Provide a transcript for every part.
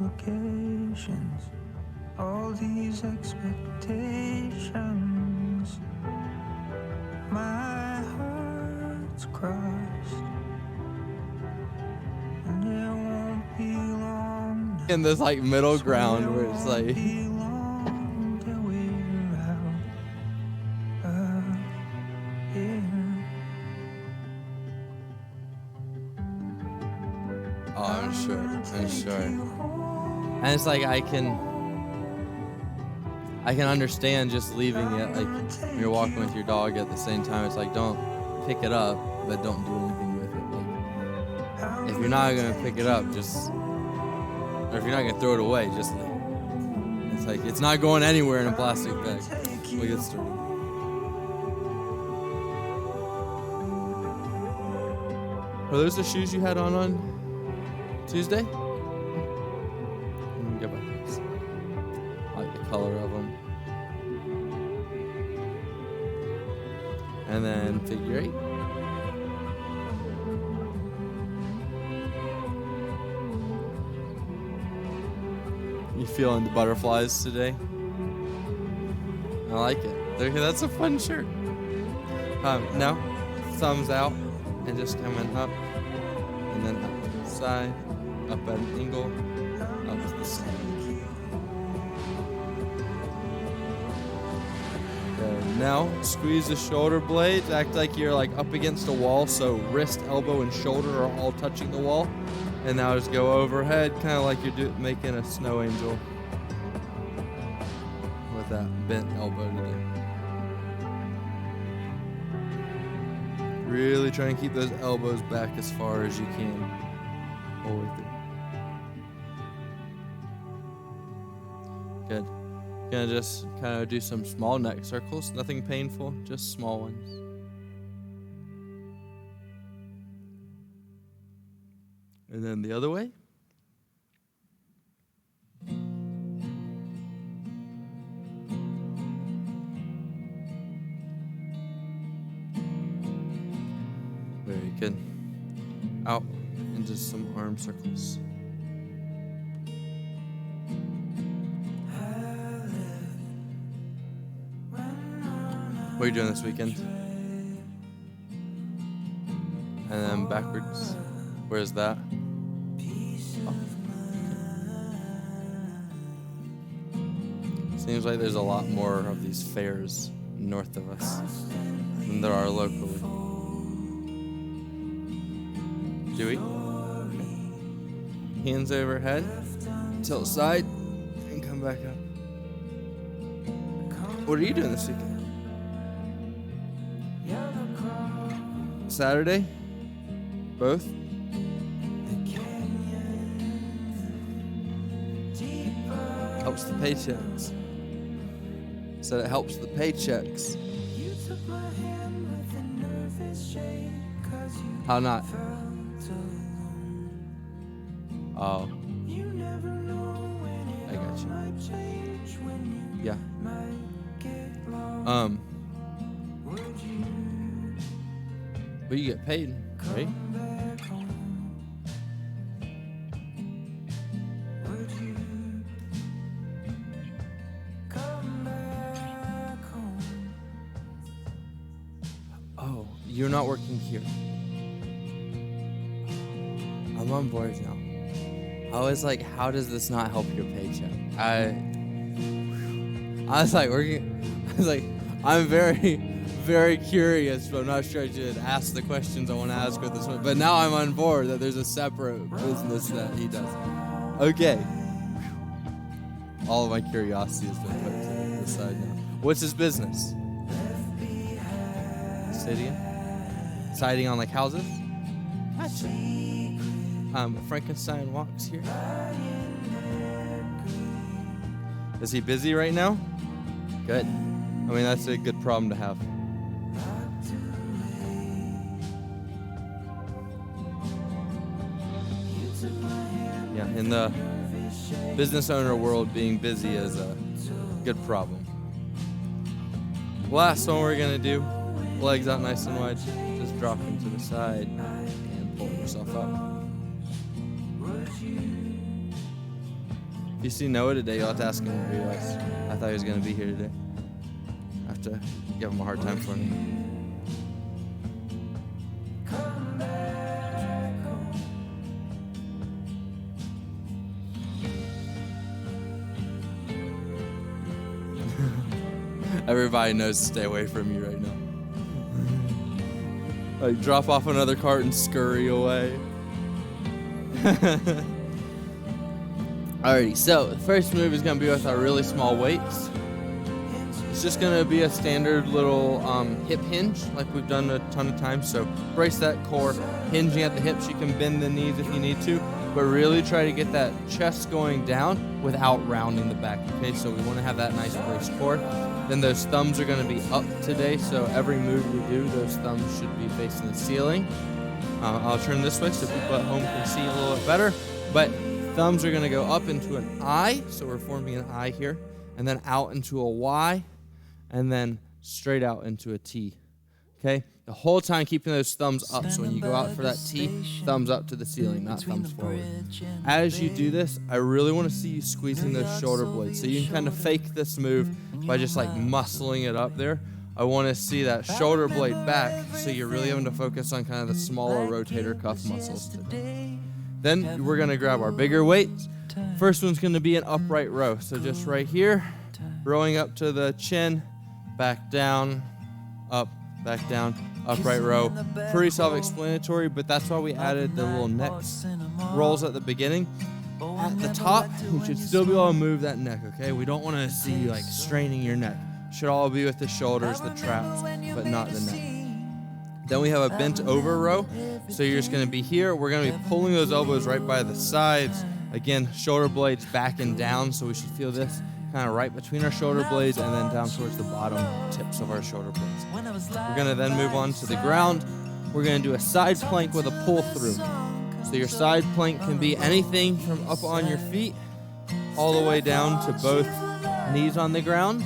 obligations, all these expectations. My heart's crushed, and it won't be long now. In this like middle ground where it's like Be long till we're out of here. oh, I'm sure. And it's like I can understand just leaving it, like when you're walking with your dog at the same time. It's like, don't pick it up, but don't do anything with it. Like, if you're not gonna pick it up, or if you're not gonna throw it away, just leave. It's like, it's not going anywhere in a plastic bag. We'll get started. Are those the shoes you had on Tuesday? Go back. I like the color of them. And then figure 8. You feeling the butterflies today? I like it. That's a fun shirt. Now, thumbs out and just coming up. And then up to the side, up at an angle, up to the side. Now, squeeze the shoulder blades. Act like you're like up against a wall, so wrist, elbow, and shoulder are all touching the wall. And now just go overhead, kind of like you're making a snow angel with that bent elbow today. Really try and keep those elbows back as far as you can all the way through. Good. Gonna just kind of do some small neck circles, nothing painful, just small ones. And then the other way. Very good. Out into some arm circles. What are you doing this weekend? And then backwards. Where's that? Oh. Seems like there's a lot more of these fairs north of us than there are locally. Dewey? Okay. Hands overhead, tilt side, and come back up. What are you doing this weekend? Saturday? Both? Helps the paychecks. Said it helps the paychecks. How not? Oh. I got you. Yeah. But you get paid, right? Oh, you're not working here. I'm on board now. I was like, how does this not help your paycheck? I was like, I'm very curious, but I'm not sure I should ask the questions I want to ask with this one. But now I'm on board that there's a separate business that he does. Okay. All of my curiosity has been put to the side now. What's his business? Siding on like houses? Gotcha. Frankenstein walks here. Is he busy right now? Good. I mean, that's a good problem to have. Yeah, in the business owner world, being busy is a good problem. Last one we're gonna do, legs out nice and wide, just dropping to the side and pulling yourself up. If you see Noah today, you'll have to ask him where he was. I thought he was going to be here today. I have to give him a hard time for me. Everybody knows to stay away from you right now. Like, drop off another cart and scurry away. Alrighty, so the first move is going to be with our really small weights. It's just going to be a standard little hip hinge like we've done a ton of times. So brace that core, hinging at the hips. You can bend the knees if you need to, but really try to get that chest going down without rounding the back. Okay, so we want to have that nice braced core. Then those thumbs are going to be up today, so every move we do, those thumbs should be facing the ceiling. I'll turn this way so people at home can see a little bit better, but thumbs are going to go up into an I, so we're forming an I here, and then out into a Y, and then straight out into a T. Okay? The whole time keeping those thumbs up, so when you go out for that T, thumbs up to the ceiling, not thumbs forward. As you do this, I really want to see you squeezing those shoulder blades, so you can kind of fake this move by just like muscling it up there. I want to see that shoulder blade back, so you're really having to focus on kind of the smaller rotator cuff muscles today. Then we're going to grab our bigger weights. First one's going to be an upright row. So just right here, rowing up to the chin, back down, up, back down, upright row. Pretty self-explanatory, but that's why we added the little neck rolls at the beginning. At the top, you should still be able to move that neck, okay? We don't want to see you like straining your neck. Should all be with the shoulders, the traps, but not the neck. Then we have a bent over row. So you're just going to be here. We're going to be pulling those elbows right by the sides. Again, shoulder blades back and down. So we should feel this kind of right between our shoulder blades and then down towards the bottom tips of our shoulder blades. We're going to then move on to the ground. We're going to do a side plank with a pull through. So your side plank can be anything from up on your feet all the way down to both knees on the ground.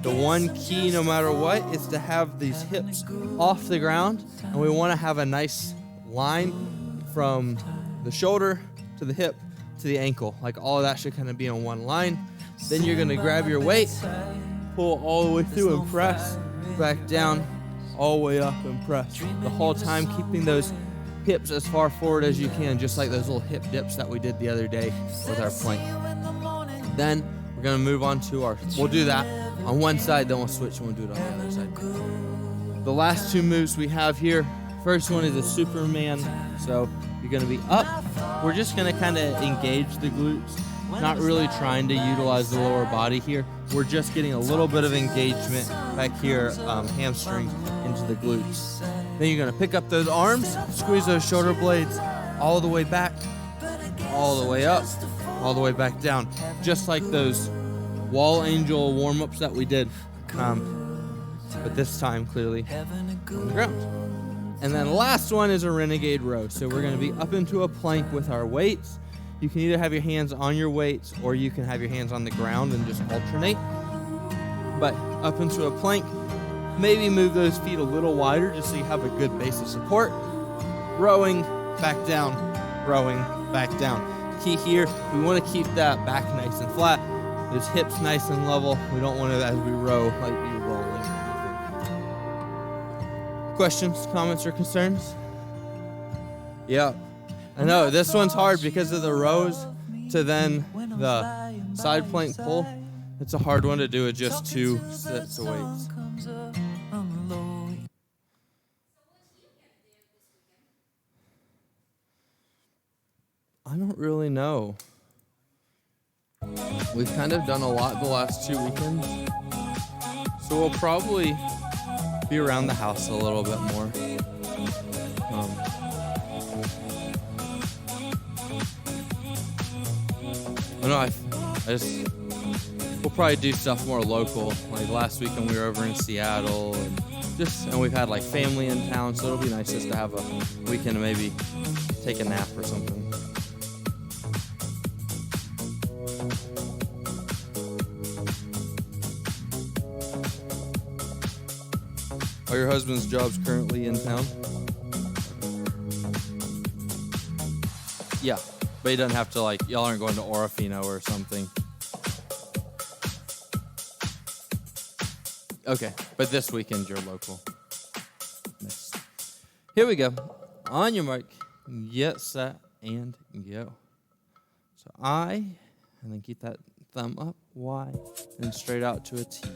The one key, no matter what, is to have these hips off the ground, and we want to have a nice line from the shoulder to the hip to the ankle. Like all of that should kind of be on one line. Then you're going to grab your weight, pull all the way through and press back down, all the way up and press. The whole time keeping those hips as far forward as you can, just like those little hip dips that we did the other day with our plank. Then we're going to move on to we'll do that on one side, then we'll switch and we'll do it on the other side. The last two moves we have here, first one is a Superman. So you're going to be up. We're just going to kind of engage the glutes, not really trying to utilize the lower body here. We're just getting a little bit of engagement back here, hamstring into the glutes. Then you're going to pick up those arms, squeeze those shoulder blades all the way back, all the way up, all the way back down, just like those wall angel warm-ups that we did, but this time clearly on the ground. And then last one is a renegade row. So we're going to be up into a plank with our weights. You can either have your hands on your weights or you can have your hands on the ground and just alternate. But up into a plank, maybe move those feet a little wider just so you have a good base of support. Rowing back down, rowing back down. Key here, we want to keep that back nice and flat. Those hips nice and level. We don't want to, as we row, like be rolling. Questions, comments, or concerns? Yeah. I know, this one's hard because of the rows to then the side plank pull. It's a hard one to do with just 2 sets of weights. I don't really know. We've kind of done a lot the last 2 weekends, so we'll probably be around the house a little bit more. I know, we'll probably do stuff more local. Like last weekend we were over in Seattle, and we've had like family in town, so it'll be nice just to have a weekend to maybe take a nap or something. Are your husband's jobs currently in town? Yeah. But he doesn't have to, like, y'all aren't going to Orofino or something. Okay, but this weekend you're local. Nice. Here we go. On your mark, get set, and go. So and then keep that thumb up, Y, and straight out to a T.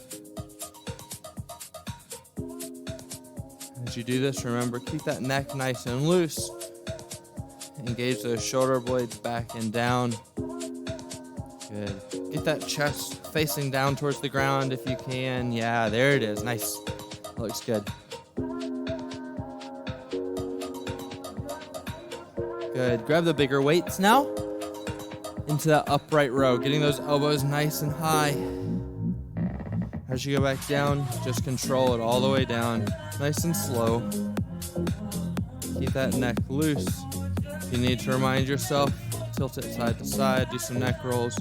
As you do this, remember, keep that neck nice and loose. Engage those shoulder blades back and down. Good. Get that chest facing down towards the ground if you can. Yeah, there it is. Nice. That looks good. Good. Grab the bigger weights now. Into that upright row. Getting those elbows nice and high. As you go back down, just control it all the way down. Nice and slow. Keep that neck loose. If you need to remind yourself, tilt it side to side, do some neck rolls.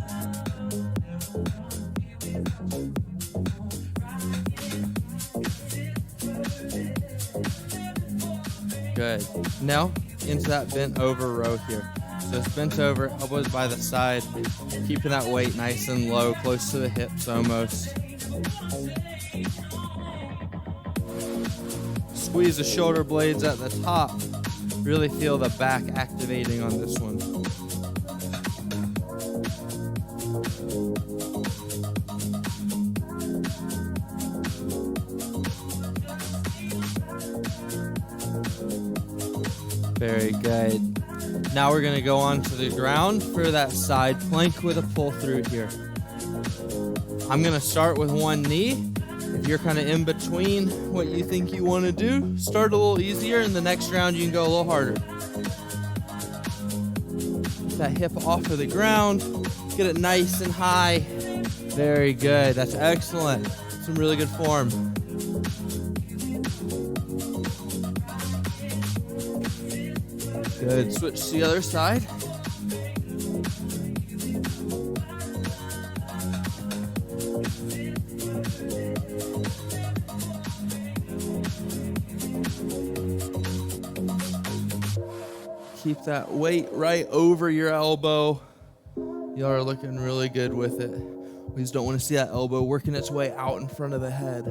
Good. Now, into that bent over row here. So it's bent over, elbows by the side, keeping that weight nice and low, close to the hips almost. Squeeze the shoulder blades at the top. Really feel the back activating on this one. Very good. Now we're going to go on to the ground for that side plank with a pull through here. I'm going to start with one knee. If you're kind of in between what you think you want to do, start a little easier, and the next round you can go a little harder. Get that hip off of the ground. Get it nice and high. Very good. That's excellent. Some really good form. Good. Switch to the other side. Keep that weight right over your elbow. Y'all are looking really good with it. We just don't want to see that elbow working its way out in front of the head.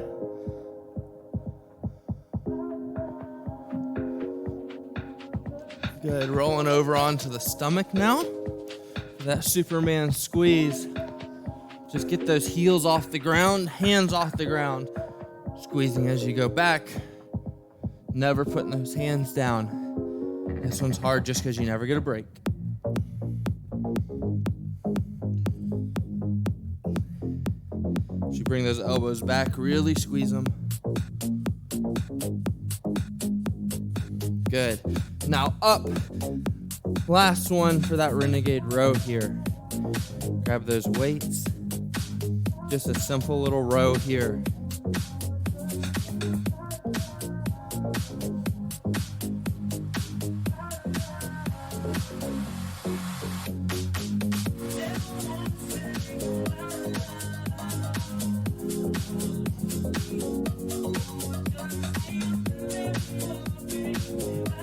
Good. Rolling over onto the stomach now. That Superman squeeze. Just get those heels off the ground, hands off the ground. Squeezing as you go back. Never putting those hands down. This one's hard just because you never get a break. As you bring those elbows back, really squeeze them. Good. Now up. Last one for that renegade row here. Grab those weights. Just a simple little row here.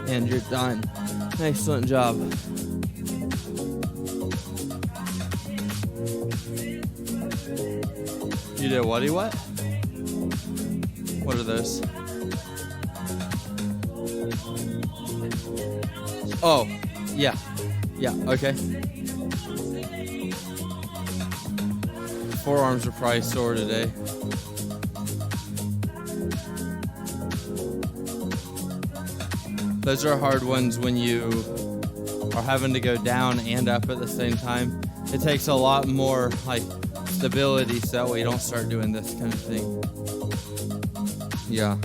And you're done. Excellent job. You did what? What are those? Oh, yeah. Yeah, okay. Forearms are probably sore today. Those are hard ones when you are having to go down and up at the same time. It takes a lot more like stability so that way you don't start doing this kind of thing. Yeah.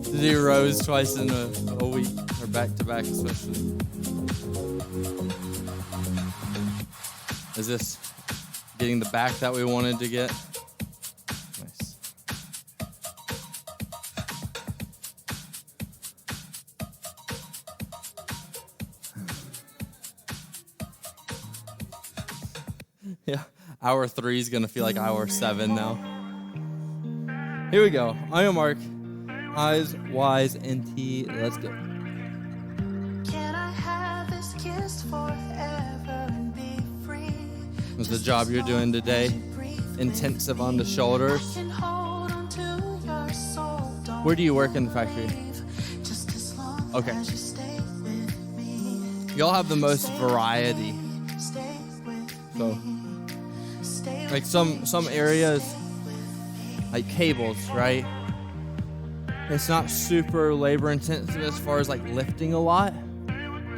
To do rows twice in a week or back to back especially. Is this getting the back that we wanted to get? Nice. Yeah, hour 3 is gonna feel like hour 7 now. Here we go. On your mark. Eyes, Y's, and T. Let's go. Can I have this kiss forever and be free? Was the job you're doing today intensive on the shoulders? Where do you work in the factory? Okay. Y'all have the most variety. So, like some areas, like cables, right? It's not super labor intensive as far as like lifting a lot,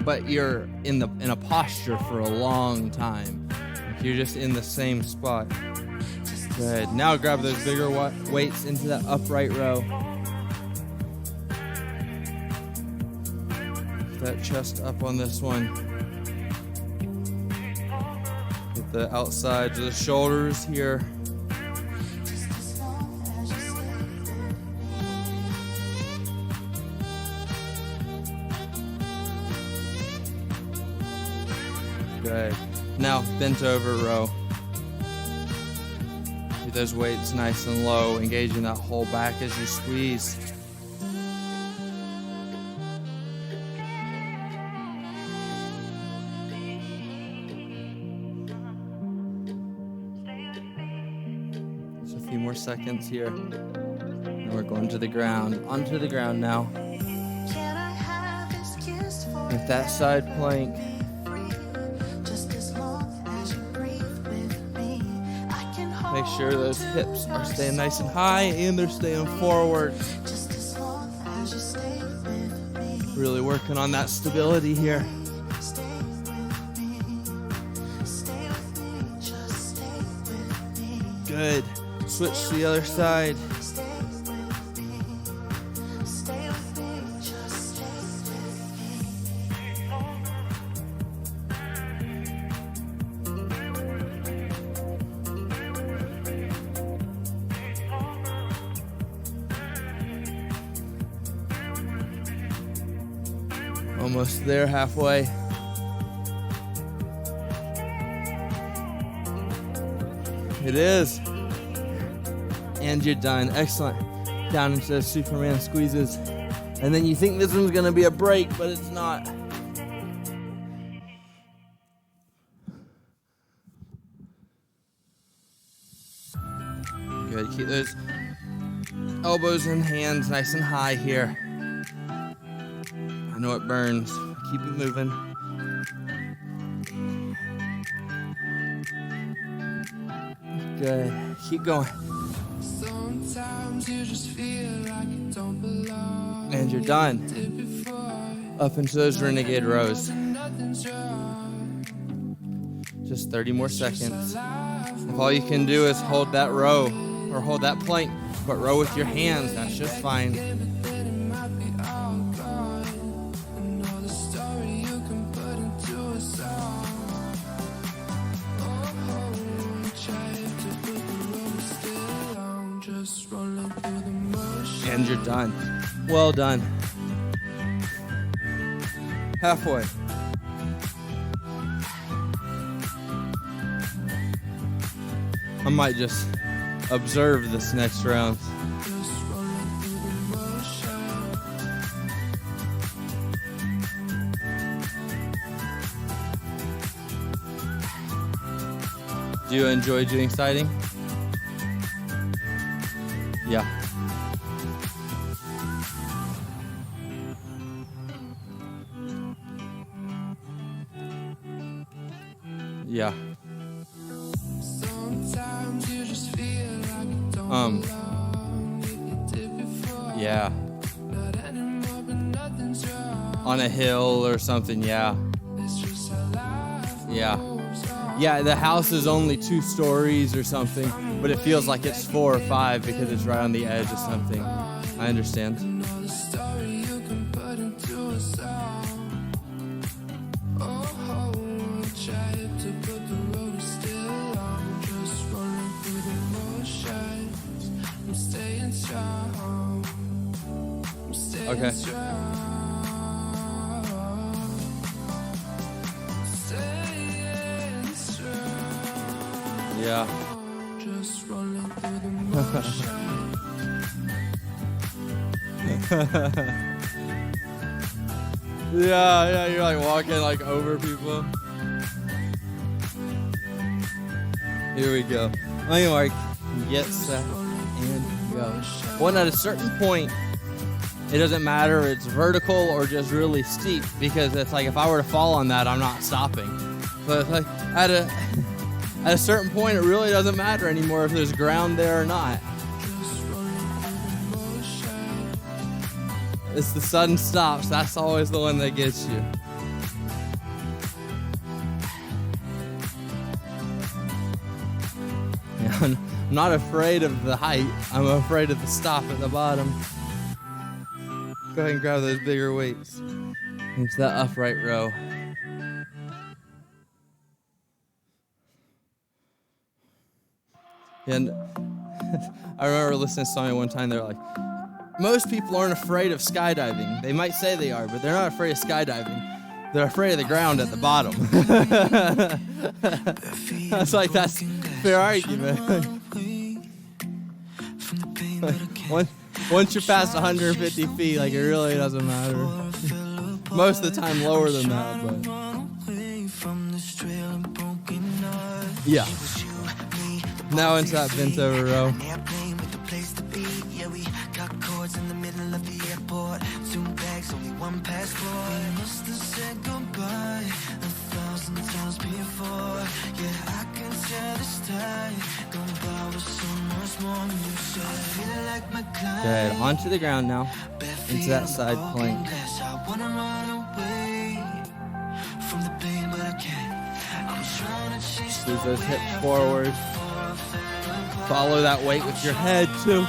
but you're in a posture for a long time. Like you're just in the same spot. Good. Now grab those bigger weights into that upright row. That chest up on this one. Get the outsides of the shoulders here. Good. Now bent over row. Get those weights nice and low, engaging that whole back as you squeeze. Just a few more seconds here. And we're going to the ground. Onto the ground now. With that side plank. Make sure those hips are staying nice and high and they're staying forward. Really working on that stability here. Good. Switch to the other side. Almost there, halfway. It is. And you're done. Excellent. Down into those Superman squeezes. And then you think this one's going to be a break, but it's not. Good. Keep those elbows and hands nice and high here. I know it burns. Keep it moving. Good. Keep going. Sometimes you just feel like you don't belong. And you're done. Up into those renegade rows. Just 30 more seconds. If all you can do is hold that row or hold that plank, but row with your hands, that's just fine. And you're done. Well done. Halfway. I might just observe this next round. Do you enjoy doing sighting? Yeah. Yeah. Yeah. On a hill or something, yeah. Yeah. Yeah, the house is only 2 stories or something, but it feels like it's 4 or 5 because it's right on the edge of something. I understand. Okay. Yeah. Yeah, you're like walking like over people. Here we go. On your mark, get set, and go. One at a certain point, it doesn't matter if it's vertical or just really steep, because it's like if I were to fall on that, I'm not stopping. But like at a certain point, it really doesn't matter anymore if there's ground there or not. It's the sudden stops. That's always the one that gets you. Yeah, I'm not afraid of the height. I'm afraid of the stop at the bottom. Go ahead and grab those bigger weights into that upright row. And I remember listening to somebody one time, they're like, most people aren't afraid of skydiving. They might say they are, but they're not afraid of skydiving. They're afraid of the ground at the bottom. I was like, that's a fair argument. Once you're past 150 feet, like, it really doesn't matter. Most of the time lower than that, but yeah. Now into that bent over row. In the middle of the airport, 2 bags, only 1 passport. We must have said goodbye 1,000 times before. Yeah, I can tell this time goodbye was so much more than you said. I feel like my client. Good, onto the ground now, into that side plank. I wanna run away from the pain, but I can't. I'm trying to chase those hips forward. Follow that weight with your head too.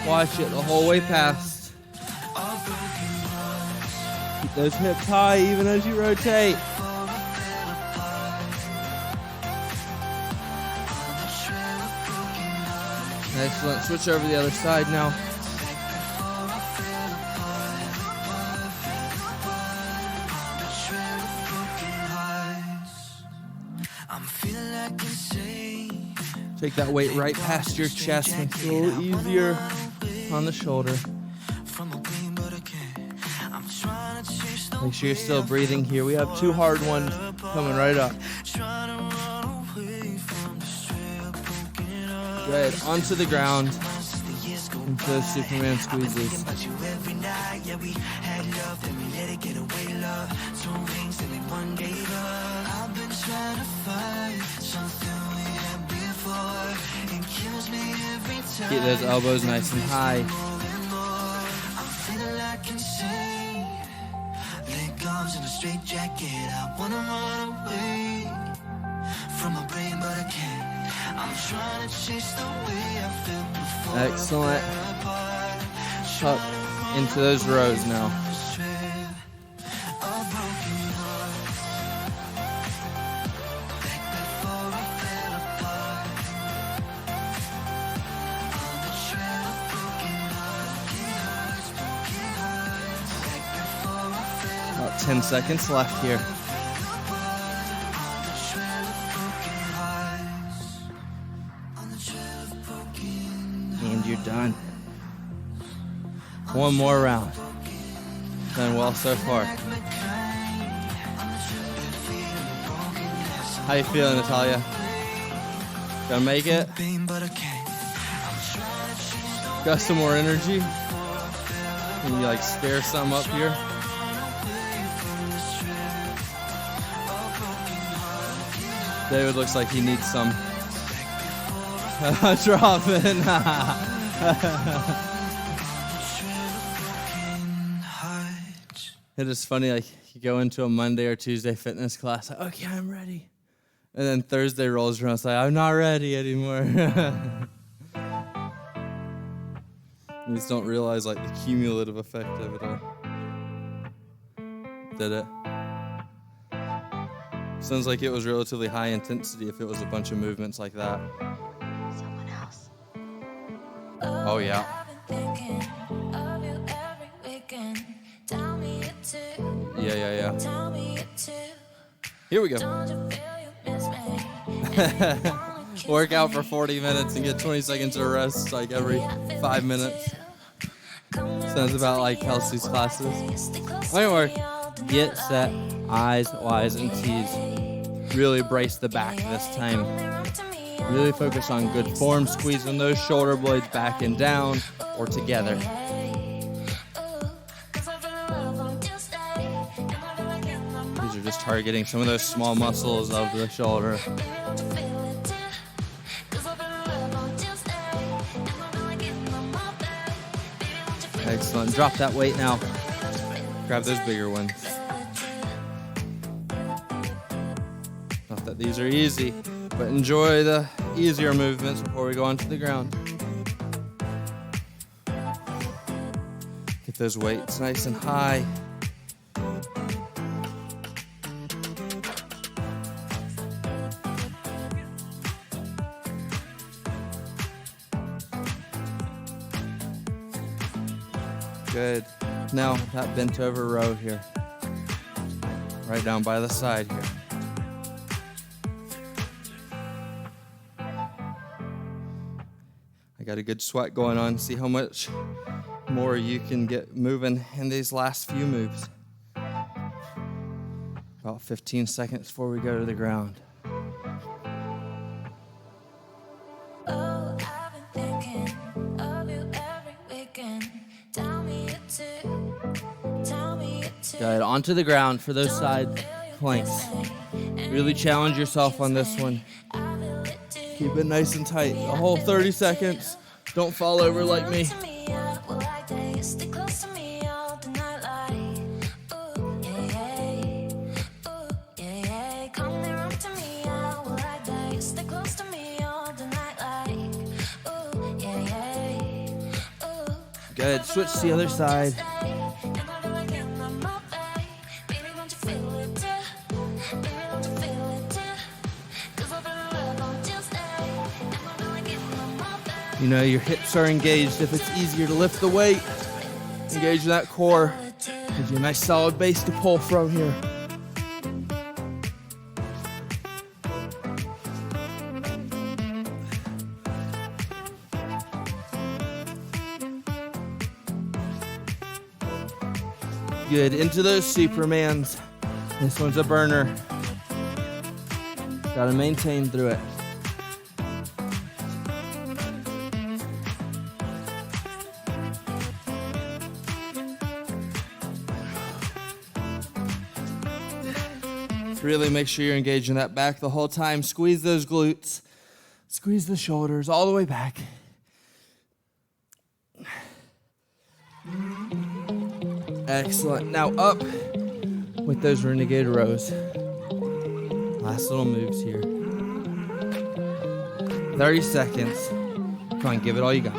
Watch it the whole way past. Keep those hips high even as you rotate. Excellent. Switch over to the other side now. Take that weight right past your chest, makes it a little easier on the shoulder. Make sure you're still breathing here. We have 2 hard ones coming right up. Good. Onto the ground. Into those Superman squeezes. Keep those elbows nice and high. In a straight jacket, I wanna run away from my brain, but I can't. I'm trying to chase the way I felt before. Excellent. Up into those rows now. About 10 seconds left here. And you're done. One more round. Done well so far. How you feeling, Natalia? Gonna make it? Got some more energy? Can you like spare some up here? David looks like he needs some. Drop it. It is funny, like you go into a Monday or Tuesday fitness class, like, okay, I'm ready. And then Thursday rolls around, it's like, I'm not ready anymore. You just don't realize like the cumulative effect of it all. Did it? Sounds like it was relatively high intensity if it was a bunch of movements like that. Someone else. Oh, yeah. Yeah. Here we go. Work out for 40 minutes and get 20 seconds of rest like every 5 minutes. Sounds about like Kelsey's classes. Anyway, get set, eyes, Y's, and T's. Really brace the back this time. Really focus on good form, squeezing those shoulder blades back and down or together. These are just targeting some of those small muscles of the shoulder. Excellent. Drop that weight now. Grab those bigger ones. Not that these are easy, but enjoy the easier movements before we go onto the ground. Get those weights nice and high. Good. Now that bent over row here. Right down by the side here. I got a good sweat going on. See how much more you can get moving in these last few moves. About 15 seconds before we go to the ground. Oh, I've been thinking of you every weekend. Tell me it too. Tell me it too. Good. Onto the ground for those side planks. Really challenge yourself on this one. Keep it nice and tight. The whole 30 seconds. Don't fall over like me. Good. Switch to the other side. You know, your hips are engaged. If it's easier to lift the weight, engage that core. Gives you a nice solid base to pull from here. Good. Into those Supermans. This one's a burner. Gotta maintain through it. Really make sure you're engaging that back the whole time. Squeeze those glutes. Squeeze the shoulders all the way back. Excellent. Now up with those renegade rows. Last little moves here. 30 seconds. Come on, give it all you got.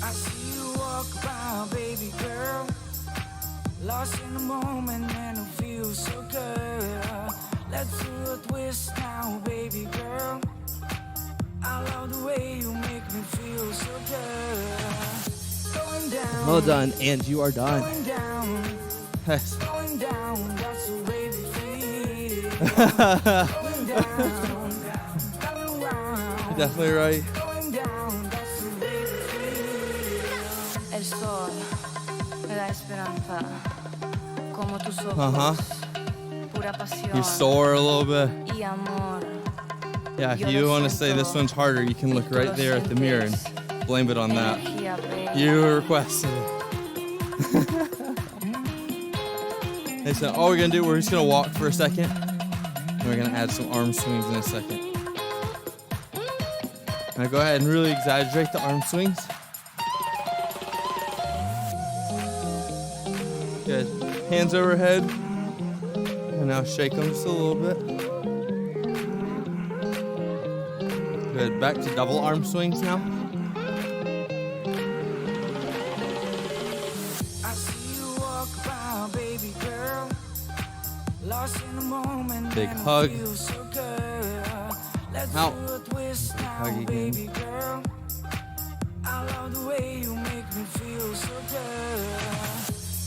I see you walk by, baby girl. Lost in the moment and it feels so good. Let's do a twist now, baby girl. I love the way you make me feel so good. Going down. Well done, and you are done. Going down. Yes. Going down. That's the way we feel. Going down. Coming around. Definitely right. Going down. That's the way we feel. El sol, la esperanza, como tus ojos, pura pasión You soar a little bit. y amor. Yeah, if you want to say this one's harder, you can look right there at the mirror and blame it on that. Energía bella. You requested it. Hey, so all we're going to do, we're just going to walk for a second. And we're going to add some arm swings in a second. Now go ahead and really exaggerate the arm swings. Good. Hands overhead. And now shake them just a little bit. Good. Back to double arm swings now. I see you walk by, baby girl. Lost in the moment. Big and it hug. feels so good. Let's Out. do a twist now, hug again. baby girl. I love the way you make me feel so good.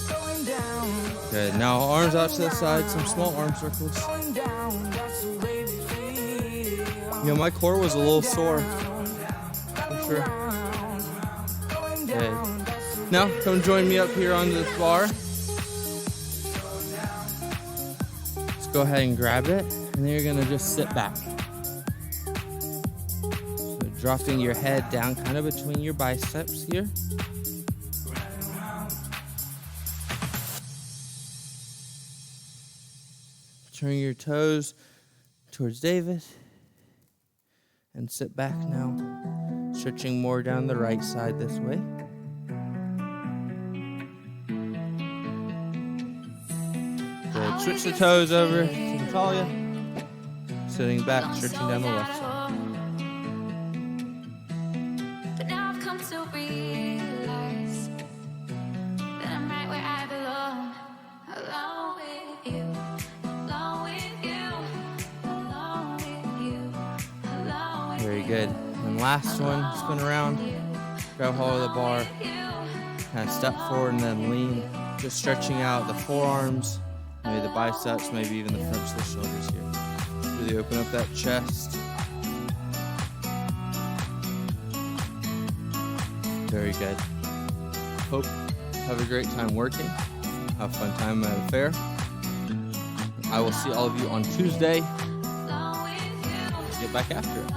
Going down. Good. Now arms out to the side. Some small arm circles. Going down. That's the way we feel. You know, my core was a little sore. For sure. Now, come join me up here on this bar. Just go ahead and grab it, and then you're gonna just sit back. So dropping your head down kind of between your biceps here. Turn your toes towards David and sit back now. Stretching more down the right side this way. Good. Switch the toes over to Natalia. Sitting back, stretching down the left side. But now I've come to realize that I'm right where I belong, alone with you, alone with you, alone with you, alone with you. Very good. And last one, spin around, grab hold of the bar, kind of step forward and then lean, just stretching out the forearms, maybe the biceps, maybe even the fronts of the shoulders here. Really open up that chest. Very good. Hope you have a great time working. Have a fun time at a fair. I will see all of you on Tuesday. Get back after it.